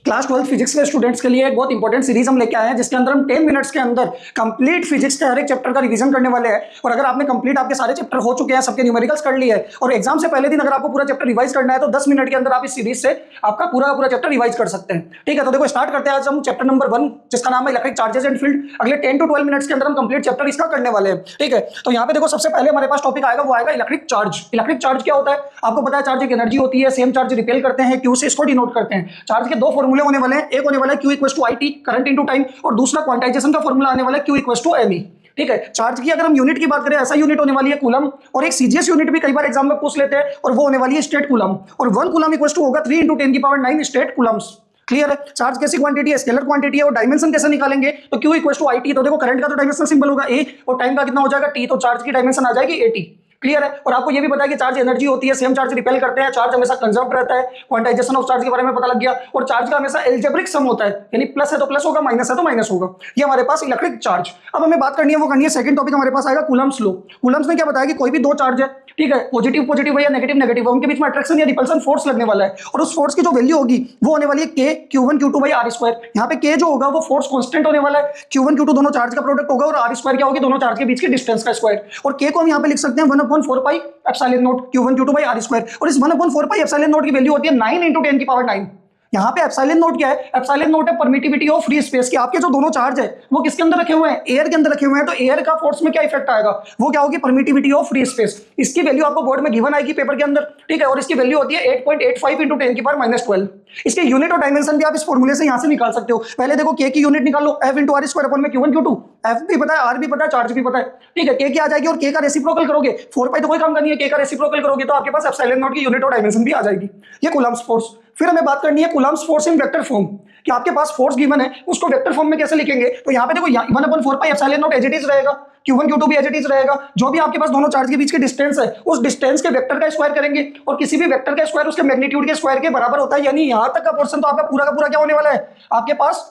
Class 12 physics के students के लिए एक बहुत इंपॉर्टेंट सीरीज हम लेके आए हैं, जिसके अंदर हम 10 मिनट्स के अंदर कंप्लीट फिजिक्स के हर एक चैप्टर का रिवीजन करने वाले हैं। और अगर आपने कंप्लीट आपके सारे चैप्टर हो चुके हैं, सबके न्यूमेरिकल्स कर लिए हैं और एग्जाम से पहले दिन अगर आपको पूरा चैप्टर रिवाइज करना है तो 10 मिनट के अंदर आप इस सीरीज से आपका पूरा चैप्टर रिवाइज कर सकते हैं। ठीक है, तो देखो स्टार्ट करते हैं आज हम चैप्टर नंबर 1, जिसका नाम है इलेक्ट्रिक चार्जेस एंड फील्ड। अगले 10 to 12 मिनट्स के अंदर हम कंप्लीट चैप्टर इसका करने वाले हैं। ठीक है, तो यहाँ पे देखो सबसे पहले हमारे पास टॉपिक आएगा, वो आएगा इलेक्ट्रिक चार्ज। इलेक्ट्रिक चार्ज क्या होता है आपको पता है, चार्ज एक एनर्जी होती है, सेम चार्ज रिपेल करते हैं, क्यू से इसको डिनोट करते हैं। चार्ज के दो फॉर्मूले होने वाले हैं, एक होने वाला है Q equal to IT current into time, और दूसरा क्वांटाइजेशन का फॉर्मूला आने वाला है Q इक्वल टू ME। ठीक है, चार्ज की अगर हम यूनिट की बात करें, ऐसा यूनिट होने वाली है कूलम, और एक सीजीएस यूनिट भी कई बार एग्जाम में पूछ लेते हैं, और वो होने वाली है स्टेट कूलम। और 1 कूलम इक्वल टू होगा 3 × 10⁹ स्टेट कूलम्स। क्लियर है? चार्ज कैसी क्वांटिटी है, स्केलर क्वांटिटी है, और डायमेंशन कैसे निकालेंगे, तो Q इक्वल टू IT, तो देखो करंट का तो डायमेंशन सिंबल होगा A, और टाइम का कितना हो जाएगा T, तो चार्ज की डायमेंशन आ जाएगी AT। क्लियर है? और आपको ये भी पता है कि चार्ज एनर्जी होती है, सेम चार्ज रिपेल करते हैं, चार्ज हमेशा कंजर्व रहता है, क्वांटाइजेशन ऑफ चार्ज के बारे में पता लग गया, और चार्ज का हमेशा एल्जेब्रिक सम होता है, यानी प्लस है तो प्लस होगा, माइनस है तो माइनस होगा। ये हमारे पास इलेक्ट्रिक चार्ज। अब हमें बात करनी है, वो करनी है सेकंड टॉपिक हमारे पास आएगा कूलम्स लॉ। कूलम्स ने क्या बताया कि कोई भी दो चार्ज है, ठीक है, पॉजिटिव पॉजिटिव है या नेगेटिव नेगेटिव है, उनके बीच में अट्रैक्शन या रिपल्सन फोर्स लगने वाला है, और उस फोर्स की जो वैल्यू होगी वो होने वाली है K Q1 Q2 R²। यहाँ पे K जो होगा वो फोर्स कांस्टेंट होने वाला है, Q1 Q2 दोनों चार्ज का प्रोडक्ट होगा, और R² क्या होगी, दोनों चार्ज के बीच की डिस्टेंस का स्क्वायर। और K को हम यहाँ पे लिख सकते हैं 1/4π epsilon not Q1 Q2 R², और इस 1/4π एप्सिलॉन नॉट की वैल्यू होती है 9 × 10⁹। यहाँ पे एप्सिलॉन नॉट क्या है, एप्सिलॉन नॉट है परमिटिविटी ऑफ फ्री स्पेस की। आपके जो दोनों चार्ज है वो किसके अंदर रखे हुए हैं, एयर के अंदर रखे हुए हैं, तो एयर का फोर्स में क्या इफेक्ट आएगा, वो क्या होगी, परमिटिविटी ऑफ फ्री स्पेस। इसकी वैल्यू आपको बोर्ड में गिवन आएगी पेपर के अंदर, ठीक है, और इसकी वैल्यू होती है 8.85 × 10⁻12। इसके यूनिट और डायमेंशन भी आप इस फॉर्मूले से यहाँ से निकाल सकते हो। पहले देखो K की यूनिट निकाल लो, F × R² Q1 Q2। F भी पता है, R भी पता है, चार्ज भी पता है, ठीक है। K की आ जाएगी, और K का रेसिप्रोकल करोगे, 4π तो कोई काम करनी है, K का रेसिप्रोकल करोगे तो आपके पास एप्सिलॉन नॉट की यूनिट और डायमेंशन भी आ जाएगी। ये कूलम्स फोर्स। फिर हमें बात करनी है Coulomb's force in vector form, कि आपके पास फोर्स गिवन है, उसको वेक्टर फॉर्म में कैसे लिखेंगे। तो यहाँ पे देखो 1/4π epsilon not as it is रहेगा, Q1 Q2 भी एज इट इज रहेगा। जो भी आपके पास दोनों चार्ज के बीच की डिस्टेंस है, उस डिस्टेंस के वेक्टर का स्क्वायर करेंगे, और किसी भी वेक्टर का स्क्वायर उसके मैग्नीट्यूड के स्क्वायर के बराबर होता है, यानी यहाँ तक का पोर्शन तो आपका पूरा का पूरा क्या होने वाला है, आपके पास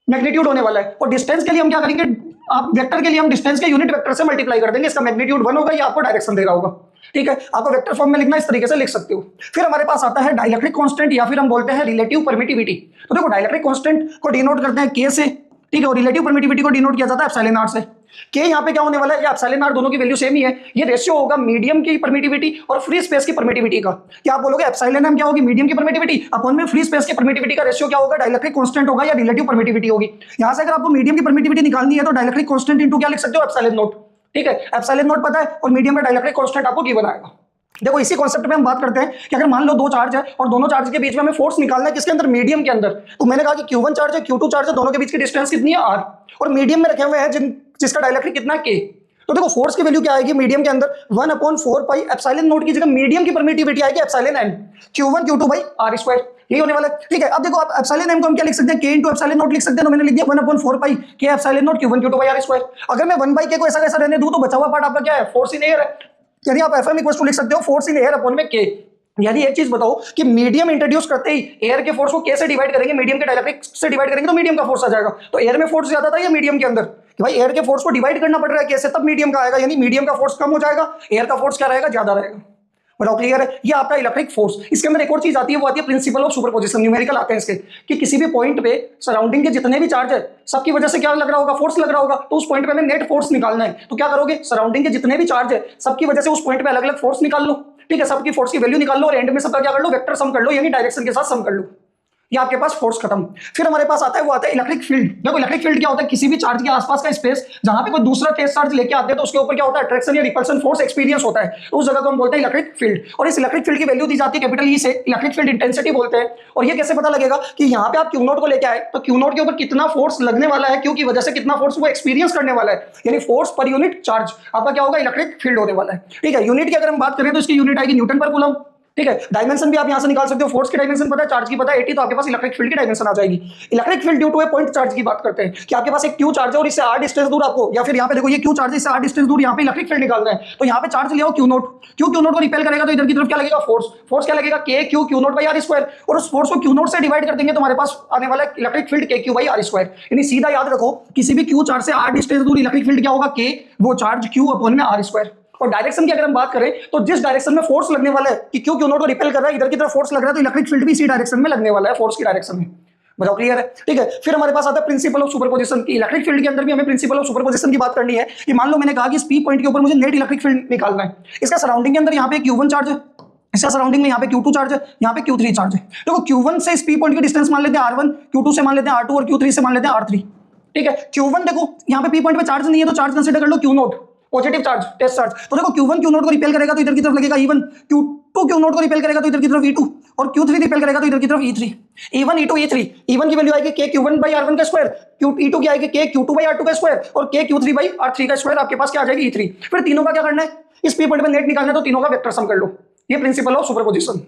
मैग्नीट्यूड होने वाला है। और डिस्टेंस के लिए हम क्या करेंगे, आप वेक्टर के लिए हम डिस्टेंस के यूनिट वेक्टर से मल्टीप्लाई कर देंगे, इसका मैग्नीट्यूड 1 होगा, ये आपको डायरेक्शन दे रहा होगा। ठीक है, आपको वेक्टर फॉर्म में लिखना इस तरीके से लिख सकते हो। फिर हमारे पास आता है डाइलेक्ट्रिक कांस्टेंट, या फिर हम बोलते हैं रिलेटिव परमिटिविटी। तो देखो डाइलेक्ट्रिक कांस्टेंट को डिनोट करते हैं K से, ठीक है, और रिलेटिव परमिटिविटी को डिनोट किया जाता है एप्सिलॉन नॉट से। K यहाँ पे क्या होने वाला है, ये एप्सिलॉन नॉट दोनों की वैल्यू सेम ही है। ये रेशियो होगा मीडियम की परमिटिविटी और फ्री स्पेस की परमिटिविटी का। क्या आप बोलोगे एप्सिलॉन M क्या होगी, मीडियम की परमिटिविटी अपॉन में फ्री स्पेस की परमिटिविटी का रेशियो क्या होगा, डाइलेक्ट्रिक कांस्टेंट होगा या रिलेटिव परमिटिविटी होगी। यहाँ से अगर आपको मीडियम की परमिटिविटी निकालनी है तो डाइलेक्ट्रिक कांस्टेंट इनटू क्या लिख सकते हो, एप्सिलॉन नॉट। ठीक है, एप्सिलॉन नॉट पता है, और मीडियम का डाइलेक्ट्रिक कांस्टेंट आपको गिवन आएगा। देखो इसी कॉन्सेप्ट में हम बात करते हैं कि अगर मान लो दो चार्ज है और दोनों चार्ज के बीच में हमें फोर्स निकालना है, किसके अंदर, मीडियम के अंदर। तो मैंने कहा कि Q1 चार्ज है, Q2 चार्ज है, दोनों के बीच की डिस्टेंस कितनी है R, और मीडियम में रखे हुए हैं जिसका डाइलेक्ट्रिक कितना है K। तो देखो फोर्स की वैल्यू क्या आएगी मीडियम के अंदर, 1/4π एप्सिलॉन नॉट की जगह मीडियम की परमिटिविटी आएगी epsilon M Q1 Q2 R²। यही होने वाला है। ठीक है, अब देखो आप एप्सिलॉन M को हम क्या लिख सकते हैं, K × एप्सिलॉन नॉट लिख सकते हैं, तो मैंने लिख दिया 1/4π K epsilon not Q1 Q2 R²। अगर मैं 1/K को ऐसा कैसा रहने दूं, तो बचा हुआ पार्ट आपका क्या है, फोर्स इन एयर है, यानी आप FM इक्वल टू लिख सकते हो फोर्स इन एयर अपॉन में K। यानी एक चीज बताओ कि मीडियम इंट्रोड्यूस करते ही एयर के फोर्स को K से डिवाइड करेंगे, मीडियम के डाइलेक्ट्रिक से डिवाइड करेंगे तो मीडियम का फोर्स आ जाएगा। तो एयर में फोर्स ज्यादा था या मीडियम के अंदर, कि भाई एयर के फोर्स को डिवाइड करना पड़ रहा है K से, तब मीडियम का आएगा, यानी मीडियम का फोर्स कम हो जाएगा, एयर का फोर्स क्या रहेगा, ज्यादा रहेगा। बताओ क्लियर है? ये आपका इलेक्ट्रिक फोर्स। इसके अंदर एक और चीज आती है, वो आती है प्रिंसिपल ऑफ सुपरपोजिशन। न्यूमेरिकल आते हैं इसके, कि किसी भी पॉइंट पे सराउंडिंग के जितने भी चार्ज है सबकी वजह से क्या लग रहा होगा, फोर्स लग रहा होगा। तो उस पॉइंट पे हमें नेट फोर्स निकालना है, तो क्या करोगे, सराउंडिंग के जितने भी चार्ज है सबकी वजह से उस पॉइंट पे अलग अलग फोर्स निकाल लो, ठीक है, सबकी फोर्स की वैल्यू निकाल लो, और एंड में सबका क्या कर लो, वेक्टर सम कर लो, यानी डायरेक्शन के साथ सम कर लो। ये आपके पास फोर्स खत्म। फिर हमारे पास आता है, वो आता है इलेक्ट्रिक फील्ड। देखो इलेक्ट्रिक फील्ड क्या होता है, किसी भी चार्ज के आसपास का स्पेस जहां पे कोई दूसरा तेज चार्ज लेके आते हैं तो उसके ऊपर क्या होता है, अट्रैक्शन या रिपल्सन फोर्स एक्सपीरियंस होता है, तो उस जगह को हम बोलते हैं इलेक्ट्रिक फील्ड। और इस इलेक्ट्रिक फील्ड की वैल्यू दी जाती है कैपिटल E से, इलेक्ट्रिक फील्ड इंटेंसिटी बोलते हैं। और ये कैसे पता लगेगा कि यहाँ पे आप Q0 को लेके आए तो Q0 के ऊपर कितना फोर्स लगने वाला है, Q की वजह से कितना फोर्स वो एक्सपीरियंस करने वाला है, यानी फोर्स पर यूनिट चार्ज आपका क्या होगा, इलेक्ट्रिक फील्ड होने वाला है। ठीक है, यूनिट की अगर हम बात करें तो इसकी यूनिट आएगी न्यूटन पर कूलम। ठीक है, डायमेंशन भी आप यहां से निकाल सकते हो, फोर्स की डायमेंशन पता है, चार्ज की पता है 80, तो आपके पास इलेक्ट्रिक फील्ड की डायमेंशन आ जाएगी। Electric field due to a point charge की बात करते हैं, कि आपके पास एक Q चार्ज है और इससे R डिस्टेंस दूर आपको, या फिर यहाँ पे देखो ये Q चार्ज है, इससे R डिस्टेंस दूर यहाँ पे इलेक्ट्रिक फील्ड निकालना है, तो यहाँ पे चार्ज लिया हो Q0, Q0 को रिपेल करेगा तो इधर की तरफ क्या लगेगा, फोर्स क्या लगेगा, K Q Q0 R², और उस फोर्स को Q0 से डिवाइड कर देंगे तो हमारे पार आने वाला electric field K Q R²। यानी सीधा याद रखो, किसी भी Q चार्ज से R डिस्टेंस दूर इलेक्ट्रिक फील्ड क्या होगा, K, वो चार्ज Q अपॉन में R²। और डायरेक्शन की अगर हम बात करें तो जिस डायरेक्शन में फोर्स लगने वाला है, कि Q Q0 को रिपेल कर रहा है, इधर की तरफ फोर्स लग रहा है, तो इलेक्ट्रिक फील्ड भी इसी डायरेक्शन में लगने वाला है, फोर्स की डायरेक्शन में। बताओ क्लियर है? ठीक है, फिर हमारे पास आता है प्रिंसिपल ऑफ सुपरपोजिशन की। इलेक्ट्रिक फील्ड के अंदर भी हमें प्रिंसिपल ऑफ सुपरपोजिशन की बात करनी है कि मान लो मैंने कहा कि इस पी पॉइंट के ऊपर मुझे नेट इलेक्ट्रिक फील्ड निकालना है। इसका सराउंडिंग के अंदर यहाँ पे Q1 चार्ज है, इसका सराउंडिंग में यहाँ पे Q2 चार्ज है, यहाँ पे Q3 चार्ज है। देखो Q1 से इस पी पॉइंट की डिस्टेंस मान लेते हैं R1, Q2 से मान लेते हैं R2 और Q3 से मान लेते हैं R3। ठीक है, Q1 देखो यहाँ पे पी पॉइंट पे चार्ज नहीं है तो चार्ज कंसीडर कर लो Q0, positive charge, test charge. तो देखो Q1 Q0 को रिपेल करेगा तो इधर की तरफ लगेगा E1, Q2 Q0 को रिपेल करेगा तो इधर की तरफ E2 और Q3 रिपेल करेगा तो इधर की तरफ E3। E1 E2 E3, E1 की वैल्यू आएगी k Q1 by R1 का स्क्वायर, E2 की आएगी k Q2 by R2 का स्क्वायर और k Q3 by R3 का स्क्वायर। आपके पास क्या आ जाएगी E3। फिर तीनों का क्या करना है, इस पी पॉइंट पे नेट निकालना है तो तीनों का वेक्टर सम कर लो। ये प्रिंसिपल ऑफ सुपरपोजिशन।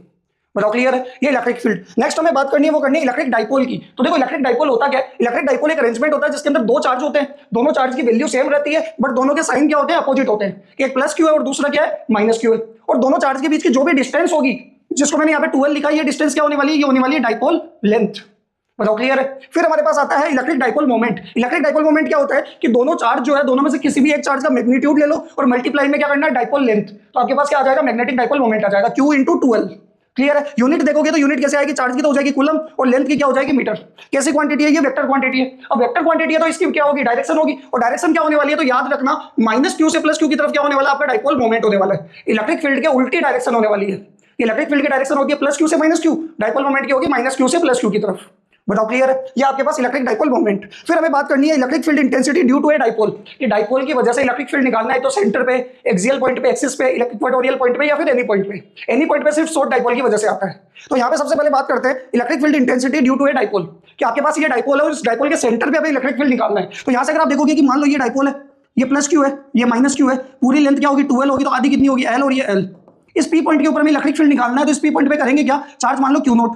बताओ क्लियर है? ये इलेक्ट्रिक फील्ड। नेक्स्ट हमें बात करनी है, वो करनी है इलेक्ट्रिक डाइपोल की। तो देखो इलेक्ट्रिक डाइपोल होता क्या है? इलेक्ट्रिक डाइपोल एक अरेंजमेंट होता है जिसके अंदर दो चार्ज होते हैं, दोनों चार्ज की वैल्यू सेम रहती है बट दोनों के साइन क्या होते हैं, अपोजिट होते हैं। एक प्लस क्यू है और दूसरा क्या है, माइनस क्यू है। और दोनों चार्ज के बीच की जो भी डिस्टेंस होगी, जिसको मैंने यहाँ पे 12 लिखा है, ये डिस्टेंस क्या होने वाली है, ये होने वाली है डाइपोल लेंथ। बताओ क्लियर है? फिर हमारे पास आता है electric dipole moment. Electric dipole moment क्या होता है कि दोनों चार्ज जो है, दोनों में से किसी भी एक चार्ज का मैग्नीट्यूड ले लो और मल्टीप्लाई में क्या करना है, डाइपोल लेंथ। तो आपके पास क्या आ जाएगा, मैग्नेटिक डाइपोल मोमेंट आ जाएगा, Q × 12। क्लियर है? यूनिट देखोगे तो यूनिट कैसे आएगी, चार्ज की तो हो जाएगी कूलम और लेंथ की क्या हो जाएगी, मीटर। कैसी क्वांटिटी है ये, वेक्टर क्वांटिटी है। अब वेक्टर क्वांटिटी है तो इसकी क्या होगी, डायरेक्शन होगी। और डायरेक्शन क्या होने वाली है, तो याद रखना -q से +q की तरफ क्या होने वाला है, आपका डाइपोल मोमेंट होने वाला है। इलेक्ट्रिक फील्ड के उल्टी डायरेक्शन होने वाली है। इलेक्ट्रिक फील्ड की डायरेक्शन होगी +q से -q, डाइपोल मोमेंट की होगी -q से +q की तरफ। बताओ क्लियर है? ये आपके पास इलेक्ट्रिक डाइपोल मोमेंट। फिर हमें बात करनी है electric field intensity due to a dipole. कि डाइपोल की वजह से इलेक्ट्रिक फील्ड निकालना है तो सेंटर पे, एक्सियल पॉइंट पे, एक्सिस पे, इक्वेटोरियल पॉइंट पे या फिर एनी पॉइंट पे। एनी पॉइंट पे सिर्फ शॉर्ट डाइपोल की वजह से आता है। तो यहाँ पे सबसे पहले बात करते हैं electric field intensity due to a dipole. कि आपके पास ये डाइपोल है और इस डाइपोल के सेंटर पे हमें इलेक्ट्रिक फील्ड निकालना है। तो यहाँ से अगर आप देखोगे कि मान लो ये डाइपोल है, ये +q है, ये -q है, पूरी लेंथ क्या होगी, 12 होगी, तो आधी कितनी होगी, L, और ये L। इस पी पॉइंट के ऊपर हमें इलेक्ट्रिक फील्ड निकालना है तो इस पी पॉइंट पे करेंगे क्या, चार्ज मान लो Q0,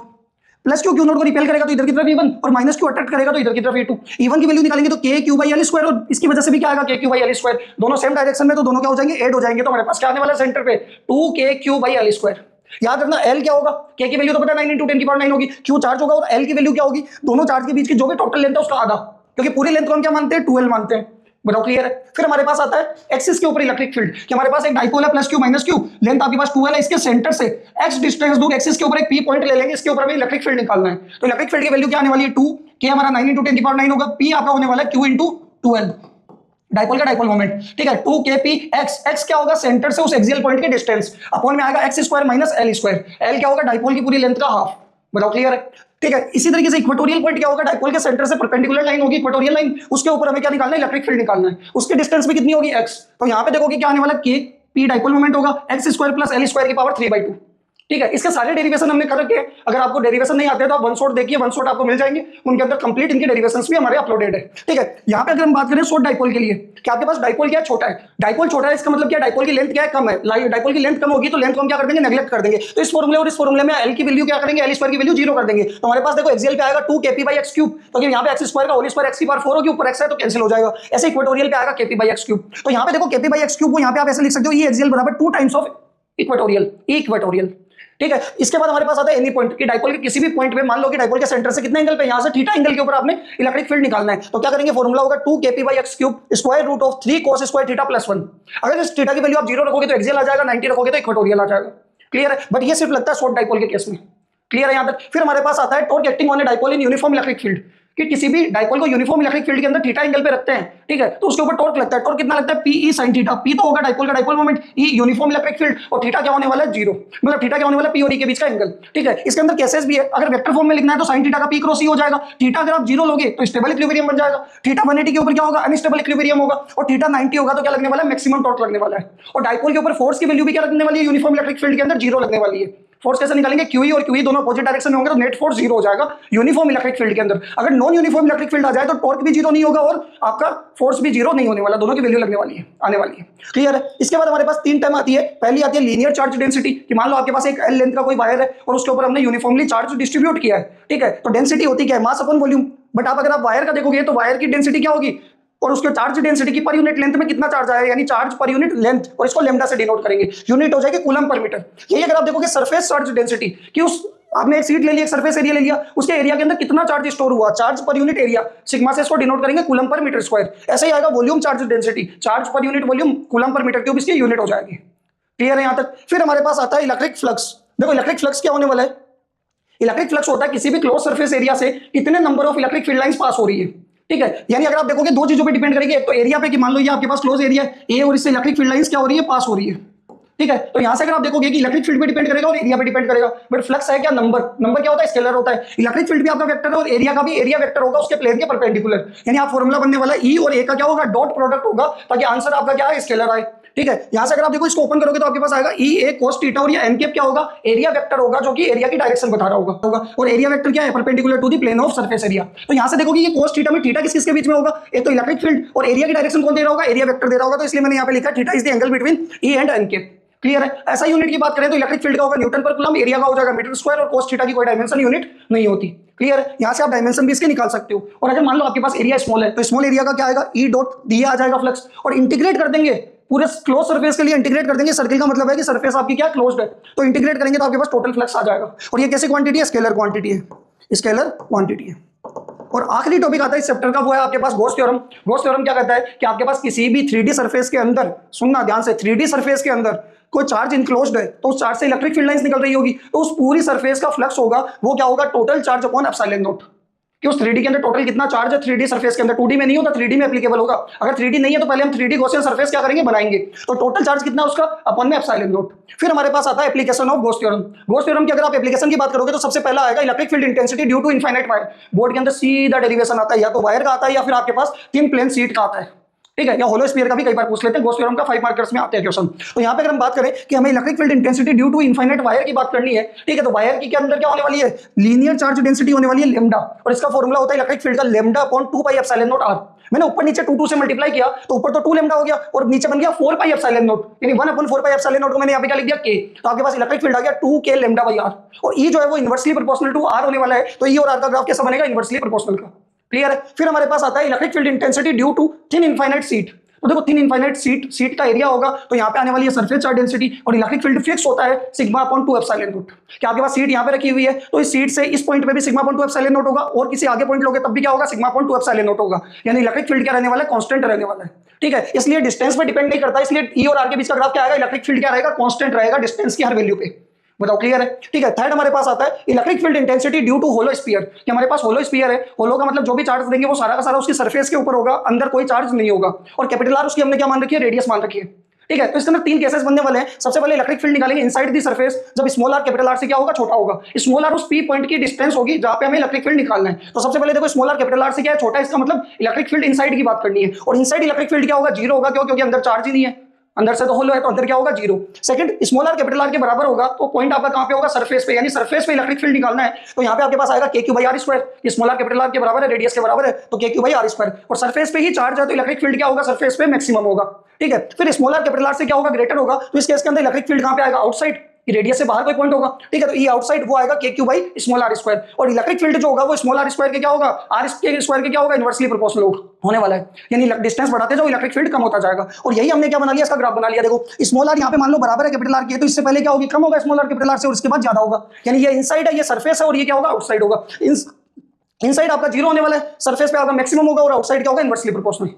+q Q0 को रिपेल करेगा तो इधर की तरफ E1 और -q अट्रैक्ट करेगा तो इधर की तरफ E2। E1 की वैल्यू निकालेंगे तो k Q/L² और इसकी वजह से भी क्या आएगा, k Q/L²। दोनों सेम डायरेक्शन में तो दोनों क्या हो जाएंगे, ऐड हो जाएंगे। तो हमारे पास क्या आने वाला है सेंटर पे, 2k Q/L²। याद रखना L क्या होगा, k की वैल्यू तो पता है 9 × 10⁹ होगी, Q चार्ज होगा और L की वैल्यू क्या होगी, दोनों चार्ज के बीच की जो भी टोटल लेंथ है उसका आधा, क्योंकि पूरी लेंथ को हम क्या मानते हैं, 12 मानते हैं। बताओ क्लियर है? फिर हमारे पास आता है एक्सिस के ऊपर इलेक्ट्रिक फील्ड। कि हमारे पास एक डाइपोल है +q -q, लेंथ आपके पास 12 है, इसके सेंटर से x डिस्टेंस दूर एक्सिस के ऊपर एक पी पॉइंट ले लेंगे, इसके ऊपर हमें इलेक्ट्रिक फील्ड निकालना है। तो इलेक्ट्रिक फील्ड की वैल्यू क्या आने वाली है, 2 k हमारा 9 × 10⁹ होगा, p आपका होने वाला है q × 12, डाइपोल का डाइपोल मोमेंट। ठीक है, 2kp x क्या होगा, सेंटर से उस एक्सियल पॉइंट के डिस्टेंस, अपॉन में आएगा x² - L²। L क्या होगा, डाइपोल की पूरी लेंथ का हाफ। बताओ क्लियर है? ठीक है, इसी तरीके से इक्वेटोरियल पॉइंट क्या होगा, डाइपोल के सेंटर से परपेंडिकुलर लाइन होगी, इक्वेटोरियल लाइन, उसके ऊपर हमें क्या निकालना है, इलेक्ट्रिक फील्ड निकालना है। उसकी डिस्टेंस भी कितनी होगी, x। तो यहाँ पे देखोगे क्या आने वाला, k p डाइपोल मोमेंट होगा, x² + L² की पावर 3/2। ठीक है, इसके सारे डेरिवेशन हमने कर रखे हैं। अगर आपको डेरिवेशन नहीं आते तो आप वन शॉट देखिए, वन शॉट आपको मिल जाएंगे, उनके अंदर कंप्लीट इनके डेरिवेशंस भी हमारे अपलोडेड है। ठीक है, यहाँ पे अगर हम बात करें शॉर्ट डाइपोल के लिए, कि आपके पास डाइपोल क्या है, छोटा है। डाइपोल छोटा है इसका मतलब क्या, डाइपोल की लेंथ क्या है, कम है। डाइपोल की लेंथ कम होगी तो लेंथ को हम क्या कर देंगे, नेग्लेक्ट कर देंगे। तो इस फॉर्मूले और इस फॉर्मूले में L की वैल्यू क्या करेंगे, L² की वैल्यू 0 कर देंगे। तो हमारे पास देखो एक्सियल पे आएगा 2kp/x³, तो यहाँ पे x² का होल स्क्वायर x की पावर 4 होगी, ऊपर x है तो कैंसिल हो जाएगा। ऐसे इक्वेटोरियल पे आएगा kp/x³। तो यहाँ पे देखो kp/x³ को यहाँ पे आप ऐसे लिख सकते हो, ये एक्सियल बराबर 2 टाइम्स ऑफ इक्वेटोरियल। ठीक है, इसके बाद हमारे पास आता है एनी पॉइंट। की डाइपोल के किसी भी पॉइंट पे, मान लो कि डाइपोल के सेंटर से कितने एंगल पे, यहां से थीटा एंगल के ऊपर आपने इलेक्ट्रिक फील्ड निकालना है। तो क्या करेंगे, फॉर्मूला होगा 2kp/x³ √3 cos² थीटा +1। अगर इस थीटा की वैल्यू आप 0 रखोगे तो एक्सियल आ जाएगा, 90 रखोगे तो इक्वेटोरियल आ जाएगा। क्लियर है? बट ये सिर्फ लगता है शॉर्ट डाइपोल के केस में। क्लियर है यहां तक? फिर हमारे पास आता है torque acting on a dipole in uniform electric field. कि किसी भी डाइपोल को यूनिफॉर्म इलेक्ट्रिक फील्ड के अंदर थीटा एंगल पे रखते हैं, ठीक है, तो उसके ऊपर टॉर्क लगता है। टॉर्क कितना लगता है, PE sin थीटा। P तो होगा डाइपोल का dipole moment, E uniform electric field, और थीटा क्या होने वाला है, 0। मतलब थीटा क्या होने वाला है, P और E के बीच का एंगल। ठीक है, इसके अंदर केसेस भी है। अगर वेक्टर फॉर्म में लिखना है तो sin थीटा का P × E हो जाएगा। थीटा अगर आप 0 लोगे तो स्टेबल इक्विलिब्रियम बन जाएगा। थीटा 180 के ऊपर क्या होगा, अनस्टेबल इक्विलिब्रियम होगा। और थीटा 90 होगा तो क्या लगने वाला है, मैक्सिमम टॉर्क लगने वाला है। और डाइपोल के ऊपर फोर्स की वैल्यू भी क्या लगने वाली है, यूनिफॉर्म इलेक्ट्रिक फील्ड के अंदर 0 लगने वाली है। फोर्स कैसे निकालेंगे, QE और QE दोनों अपोजिट डायरेक्शन में होंगे तो नेट फोर्स 0 हो जाएगा यूनिफॉर्म इलेक्ट्रिक फील्ड के अंदर। अगर नॉन यूनिफॉर्म इलेक्ट्रिक फील्ड आ जाए तो टॉर्क भी 0 नहीं होगा और आपका फोर्स भी 0 नहीं होने वाला, दोनों की वैल्यू लगने वाली है, आने वाली है। क्लियर है? इसके बाद हमारे पास 3 टर्म आती है। पहली आती है लीनियर चार्ज डेंसिटी, कि मान लो आपके पास एक L लेंथ का कोई वायर है और उसके ऊपर हमने यूनिफॉर्मली चार्ज डिस्ट्रीब्यूट किया है। ठीक है, तो डेंसिटी होती क्या है, मास अपॉन वॉल्यूम। बट आप अगर आप वायर का देखोगे तो वायर की डेंसिटी क्या होगी, और उसके चार्ज डेंसिटी की पर यूनिट लेंथ में कितना चार्ज आया, यानी चार्ज पर यूनिट लेंथ, और इसको लैम्डा से डिनोट करेंगे। यूनिट हो जाएगी कूलम पर मीटर। यही अगर आप देखोगे सरफेस चार्ज डेंसिटी, कि उस आपने एक सीट ले ली, एक सरफेस एरिया ले लिया, उसके एरिया के अंदर कितना चार्ज स्टोर हुआ, charge per unit area, sigma से इसको डिनोट करेंगे कूलम पर मीटर स्क्वायर। ऐसे ही आएगा volume charge density, charge per unit volume coulomb per metre cube, इसकी यूनिट हो जाएगी। क्लियर है यहां तक? फिर हमारे पास आता है इलेक्ट्रिक फ्लक्स। देखो इलेक्ट्रिक फ्लक्स क्या होने वाला है, इलेक्ट्रिक फ्लक्स होता है किसी भी क्लोज सरफेस एरिया से कितने number of electric field lines pass हो रही है, ठीक है। यानी अगर आप देखोगे दो चीजों पे डिपेंड करेगी, एक तो एरिया पे कि मान लो ये आपके पास क्लोज एरिया है ए और इससे इलेक्ट्रिक फील्ड लाइंस क्या हो रही है, पास हो रही है, ठीक है। तो यहां से अगर आप देखोगे कि इलेक्ट्रिक फील्ड पे डिपेंड करेगा और एरिया पे डिपेंड करेगा, बट फ्लक्स है क्या, नंबर क्या होता है, स्केलर होता है। इलेक्ट्रिक फील्ड भी आपका वेक्टर है और एरिया का भी एरिया वेक्टर होगा उसके प्लेन के परपेंडिकुलर, यानी आप फॉर्मूला बनने वाला ई और ए का क्या होगा, डॉट प्रोडक्ट होगा, ताकि आंसर आपका क्या है, स्केलर आए, ठीक है। यहां से अगर आप देखो इसको ओपन करोगे तो आपके पास आएगा ई ए कोस थीटा और ये एन कैप क्या होगा, एरिया वेक्टर होगा जो कि एरिया की डायरेक्शन बता रहा होगा और एरिया वेक्टर क्या है, perpendicular to the plane of surface area. तो यहां से देखोगे ये कोस थीटा में थीटा किस के बीच में होगा, एक तो इलेक्ट्रिक फील्ड और एरिया की डायरेक्शन कौन दे रहा होगा, एरिया वेक्टर दे रहा होगा, तो इसलिए मैंने यहां पे लिखा theta is the angle between E and N cap, clear है। ऐसा यूनिट की बात करें तो इलेक्ट्रिक फील्ड का होगा न्यूटन पर कूलम, एरिया का हो जाएगा मीटर स्क्वायर और कोस थीटा की कोई डायमेंशन यूनिट नहीं होती, क्लियर है। यहां से आप डायमेंशन भी इसके निकाल सकते हो। और अगर मान लो आपके पास एरिया स्मॉल है तो स्मॉल एरिया का क्या आएगा, ई डॉट दिया आ जाएगा फ्लक्स, और इंटीग्रेट कर देंगे पूरे क्लोज सरफेस के लिए, इंटीग्रेट कर देंगे, सर्किल का मतलब है कि सरफेस आपकी क्या क्लोज्ड है, तो इंटीग्रेट करेंगे तो आपके पास टोटल फ्लक्स आ जाएगा। और ये कैसी क्वांटिटी है, स्केलर क्वांटिटी है, स्केलर क्वांटिटी है। और आखिरी टॉपिक आता है इस चैप्टर का, वो है आपके पास गॉस थ्योरम। गॉस थ्योरम क्या कहता है कि आपके पास किसी भी 3D सरफेस के अंदर, सुनना ध्यान से, 3D सरफेस के अंदर कोई चार्ज इनक्लोज्ड है तो उस चार्ज से इलेक्ट्रिक फील्ड लाइंस निकल रही होगी, तो उस पूरी सरफेस का फ्लक्स होगा वो क्या होगा, total charge upon epsilon not, कि उस 3D के अंदर टोटल कितना चार्ज है 3D सरफेस के अंदर, 2D में नहीं होता, 3D में एप्लीकेबल होगा। अगर 3D नहीं है तो पहले हम 3D गॉसियन सरफेस क्या करेंगे, बनाएंगे, तो टोटल चार्ज कितना उसका अपॉन में एप्सिलॉन नॉट। फिर हमारे पास आता है application of Gauss theorem. Gauss theorem की अगर आप एप्लीकेशन की बात करोगे तो सबसे पहला आएगा electric field intensity due to infinite wire. Board के अंदर सीधा डेरिवेशन आता है, या तो वायर का आता है या फिर आपके पास थिन प्लेन शीट का आता है, ठीक है, या होलो स्फीयर का भी कई बार पूछ लेते हैं, गॉस थ्योरम का 5 मार्कर्स में आते हैं क्वेश्चन। तो यहाँ पे अगर हम बात करें कि हमें electric field intensity due to infinite wire की बात करनी है, ठीक है, तो वायर की के अंदर क्या होने वाली है, लीनियर चार्ज डेंसिटी होने वाली है लैम्डा, और इसका फॉर्मूला होता है इलेक्ट्रिक फील्ड का lambda upon 2 pi epsilon naught R. मैंने ऊपर नीचे 2 से मल्टीप्लाई किया तो ऊपर तो 2 लैम्डा हो गया और नीचे बन गया 4 पाई एप्सिलॉन नॉट, यानी 1 अपॉन 4 पाई एप्सिलॉन नॉट को मैंने यहाँ पे क्या लिख दिया, के। तो आपके पास इलेक्ट्रिक फील्ड आ गया 2 के लैम्डा बाई आर, और ई जो है वो इनवर्सली प्रोपोर्शनल टू आर होने वाला है, तो ई और आर का ग्राफ कैसा बनेगा, इनवर्सली प्रोपोर्शनल का, क्लियर है। फिर हमारे पास आता है electric field intensity due to thin infinite sheet. तो देखो थिन इनफाइनाइट शीट का एरिया होगा तो यहाँ पे आने वाली है सरफेस चार्ज डेंसिटी, और इलेक्ट्रिक फील्ड फिक्स होता है सिग्मा अपॉन 2 एप्सिलॉन नॉट। क्या आपके पास शीट यहाँ पे रखी हुई है तो इस शीट से इस पॉइंट पे भी सिग्मा अपॉन 2 एप्सिलॉन नॉट होगा, और किसी आगे पॉइंट लोगे तब भी क्या होगा, सिग्मा अपॉन 2 एप्सिलॉन नॉट होगा, यानी इलेक्ट्रिक फील्ड क्या रहने वाला है, कांस्टेंट रहने वाला है, ठीक है। इसलिए डिस्टेंस पे डिपेंड नहीं करता, इसलिए ई और आर के बीच का ग्राफ क्या आएगा, इलेक्ट्रिक फील्ड क्या रहेगा, कांस्टेंट रहेगा डिस्टेंस की हर वैल्यू पे। बताओ क्लियर है, ठीक है। थर्ड हमारे पास आता है electric field intensity due to hollow sphere, कि हमारे पास होलो स्फीयर है, होलो का मतलब जो भी चार्ज देंगे वो सारा का सारा उसकी सरफेस के ऊपर होगा, अंदर कोई चार्ज नहीं होगा, और कैपिटल आर उसकी हमने क्या मान रखी है, रेडियस मान रखी है, ठीक है। तो इसके अंदर 3 केसेस बनने वाले हैं। सबसे पहले इलेक्ट्रिक फील्ड निकालेंगे इनसाइड दी सरफेस, जब स्मॉल आर कैपिटल आर से क्या होगा, छोटा होगा। स्मॉल आर उस पी पॉइंट की डिस्टेंस होगी जहां पे हमें इलेक्ट्रिक फील्ड निकालना है। तो सबसे पहले देखो स्मॉल आर कैपिटल आर से क्या है, छोटा है, इसका मतलब इलेक्ट्रिक फील्ड इनसाइड की बात करनी है, और इनसाइड इलेक्ट्रिक फील्ड क्या होगा, 0 होगा, क्यों, क्योंकि अंदर चार्ज ही नहीं है, अंदर से तो होलो है तो अंदर क्या होगा, 0। Second, small R capital R के बराबर होगा तो पॉइंट आपका कहां पे होगा, सरफेस पे, यानी सरफेस पे इलेक्ट्रिक फील्ड निकालना है, तो यहां पे आपके पास आएगा K Q by R square. Small R capital R के बराबर है, रेडियस के बराबर है, तो K Q by R square, और सरफेस पे ही चार्ज है तो इलेक्ट्रिक फील्ड क्या होगा, सरफेस पे मैक्सिमम होगा, ठीक है। फिर स्मॉल आर कैपिटल आर से क्या होगा, ग्रेटर होगा, तो इस केस के अंदर इलेक्ट्रिक फील्ड कहां पे आएगा, आउटसाइड, रेडियस से बाहर कोई पॉइंट होगा, ठीक है, तो ये आउटसाइड वो आएगा K Q by small R square, और इलेक्ट्रिक फील्ड जो होगा वो स्मॉल आर स्क्वायर के क्या होगा, आर के स्क्वायर के क्या होगा, इनवर्सली प्रोपोर्शनल होने वाला है, यानी डिस्टेंस बढ़ाते जाओ इलेक्ट्रिक फील्ड कम होता जाएगा। और यही हमने क्या बना लिया, इसका ग्राफ बना लिया। देखो स्मॉल आर यहाँ पे मान लो बराबर है कैपिटल आर के, तो इससे पहले क्या होगी, कम होगा स्मॉल आर कैपिटल आर से, और उसके बाद ज्यादा होगा, यानी ये इनसाइड है, ये सरफेस है, और ये क्या होगा, आउटसाइड होगा। इनसाइड आपका 0 होने वाला है, सरफेस पे आपका मैक्सिमम होगा, और आउटसाइड क्या होगा, इनवर्सली प्रोपोर्शनल,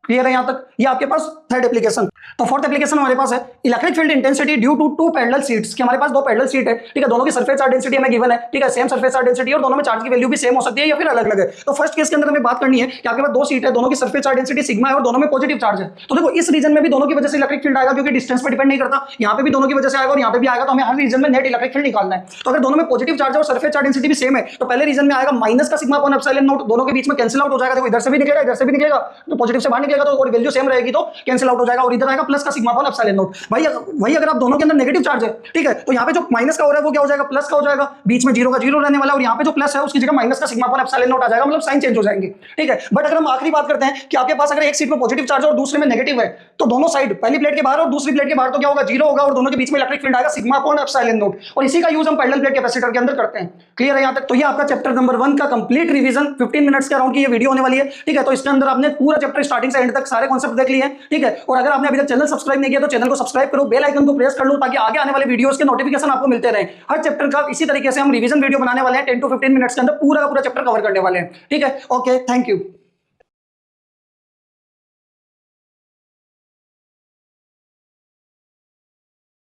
क्लियर है यहाँ तक। ये आपके पास थर्ड एप्लीकेशन। तो फोर्थ एप्लीकेशन हमारे पास है electric field intensity due to 2 parallel sheets, कि हमारे पास 2 पैरेलल शीट है, ठीक है, दोनों की सरफेस चार्ज डेंसिटी हमें गिवन है, ठीक है, सेम सरफेस चार्ज डेंसिटी, और दोनों में चार्ज की वैल्यू भी सेम हो सकती है या फिर अलग अलग है। तो फर्स्ट केस के अंदर हमें बात करनी है कि आपके पास 2 शीट है, दोनों की सरफेस चार्ज डेंसिटी सिग्मा है और दोनों में पॉजिटिव चार्ज है। तो देखो इस रीजन में भी दोनों की वजह से इलेक्ट्रिक फील्ड आएगा, क्योंकि डिस्टेंस पर डिपेंड नहीं करता, यहाँ पे भी दोनों की वजह से आएगा और यहाँ पे भी आएगा, तो हमें हर रीजन में नेट इलेक्ट्रिक फील्ड निकालना है। तो अगर दोनों में पॉजिटिव चार्ज है और सरफेस चार्ज डेंसिटी भी सेम है तो पहले रीजन में आएगा माइनस का सिग्मा अपॉन एप्सिलॉन नॉट, दोनों के बीच में कैंसिल आउट हो जाएगा। देखो इधर से भी निकलेगा, इधर से भी निकलेगा, तो पॉजिटिव से बाहर निकलेगा तो और वैल्यू सेम रहेगी तो कैंसिल आउट हो जाएगा, और इधर आएगा प्लस का सिग्मा अपॉन एप्सिलॉन नॉट। वही अगर आप दोनों के अंदर नेगेटिव चार्ज है, ठीक है, तो यहाँ पे जो माइनस का हो रहा है वो क्या हो जाएगा, प्लस का हो जाएगा, बीच में 0 का 0 रहने वाला है, और यहाँ पे जो प्लस है उसकी जगह माइनस का सिग्मा अपॉन एप्सिलॉन नॉट आ जाएगा, मतलब साइन चेंज हो जाएंगे, ठीक है। बट अगर हम आखिरी बात करते हैं कि आपके पास अगर एक सीट में पॉजिटिव चार्ज है और दूसरे में नेगेटिव है, तो दोनों साइड, पहली प्लेट के बाहर और दूसरी प्लेट के बाहर, तो क्या होगा, 0 होगा, और दोनों के बीच में इलेक्ट्रिक फील्ड आएगा सिग्मा अपॉन एप्सिलॉन नॉट, और इसी का यूज हम पैरेलल प्लेट कैपेसिटर के अंदर करते हैं। क्लियर है यहाँ तक। तो ये आपका चैप्टर नंबर 1 का कंप्लीट रिवीजन 15 मिनट्स के अराउंड की ये वीडियो होने वाली है, ठीक है। तो इसके अंदर आपने पूरा चैप्टर स्टार्टिंग से एंड तक सारे कॉन्सेप्ट देख लिए हैं, ठीक है। और अगर आपने अभी तक चैनल सब्सक्राइब नहीं किया तो चैनल को सब्सक्राइब करो, बेल आइकन को प्रेस कर लो, ताकि आगे आने वाले वीडियोस के नोटिफिकेशन आपको मिलते रहे। हर चैप्टर का इसी तरीके से हम रिवीजन वीडियो बनाने वाले हैं, 10 to 15 मिनट्स के अंदर पूरा का पूरा चैप्टर कवर करने वाले हैं, ठीक है। Okay, thank you.